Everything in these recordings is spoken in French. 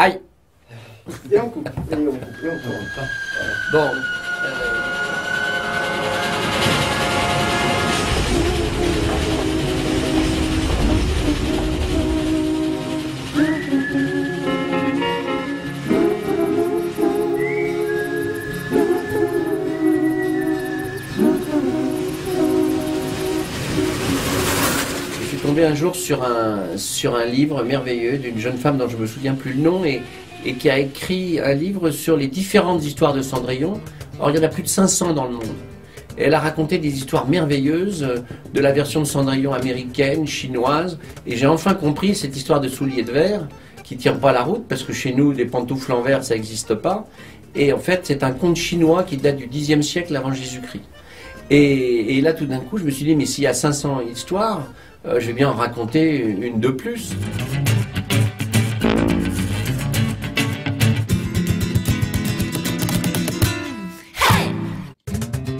Aïe. Et on coupe, et on coupe, et on tourne. Bon. Je suis tombé un jour sur un livre merveilleux d'une jeune femme dont je me souviens plus le nom et qui a écrit un livre sur les différentes histoires de Cendrillon. Or, il y en a plus de 500 dans le monde. Et elle a raconté des histoires merveilleuses de la version de Cendrillon américaine, chinoise. Et j'ai enfin compris cette histoire de souliers de verre qui ne tient pas la route, parce que chez nous, des pantoufles en verre, ça n'existe pas. Et en fait, c'est un conte chinois qui date du Xe siècle avant Jésus-Christ. Et là, tout d'un coup, je me suis dit, mais s'il y a 500 histoires, je vais bien en raconter une de plus.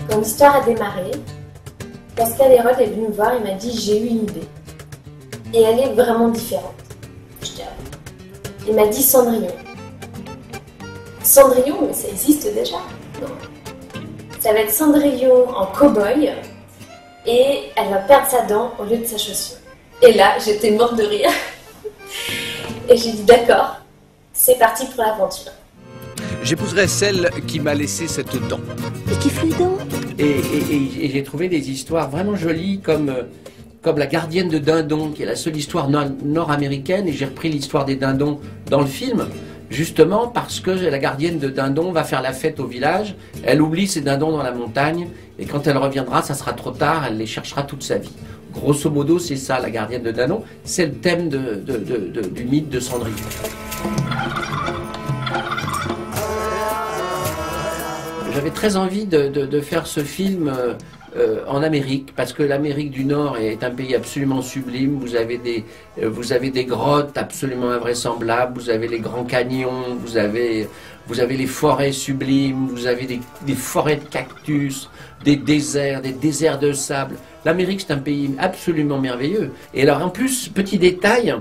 Quand l'histoire a démarré, Pascal Hérode est venu me voir et m'a dit j'ai eu une idée. Et elle est vraiment différente. Je dis, il m'a dit Cendrillon. Cendrillon, mais ça existe déjà. Non. Ça va être Cendrillon en cow-boy et elle va perdre sa dent au lieu de sa chaussure. Et là, j'étais morte de rire. Et j'ai dit d'accord, c'est parti pour l'aventure. J'épouserai celle qui m'a laissé cette dent. Et qui fait dent? Et j'ai trouvé des histoires vraiment jolies comme La gardienne de dindon, qui est la seule histoire nord-américaine, et j'ai repris l'histoire des dindons dans le film, justement parce que la gardienne de dindon va faire la fête au village, elle oublie ses dindons dans la montagne, et quand elle reviendra, ça sera trop tard, elle les cherchera toute sa vie. Grosso modo, c'est ça, la gardienne de dindon, c'est le thème du mythe de Cendrillon. J'avais très envie de faire ce film en Amérique, parce que l'Amérique du Nord est un pays absolument sublime. Vous avez des grottes absolument invraisemblables, vous avez les grands canyons, vous avez les forêts sublimes, vous avez des forêts de cactus, des déserts de sable. L'Amérique, c'est un pays absolument merveilleux. Et alors, en plus, petit détail,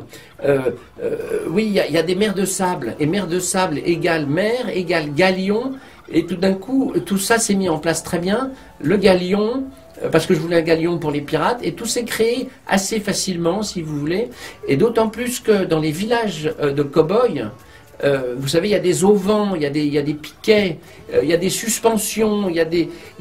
oui, il y a des mers de sable, et mer de sable égale mer, égale galion. Et tout d'un coup, tout ça s'est mis en place très bien. Le galion, parce que je voulais un galion pour les pirates, et tout s'est créé assez facilement, si vous voulez. Et d'autant plus que dans les villages de cow-boys, vous savez, il y a des auvents, il y a des piquets, il y a des suspensions, il y a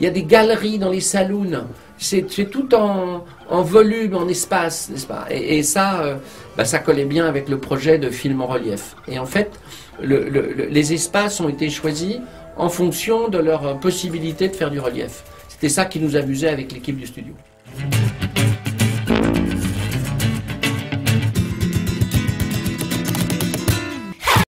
des galeries dans les saloons. C'est tout en volume, en espace, n'est-ce pas? Et ça, ça collait bien avec le projet de film en relief. Et en fait, les espaces ont été choisis en fonction de leur possibilité de faire du relief. C'était ça qui nous amusait avec l'équipe du studio.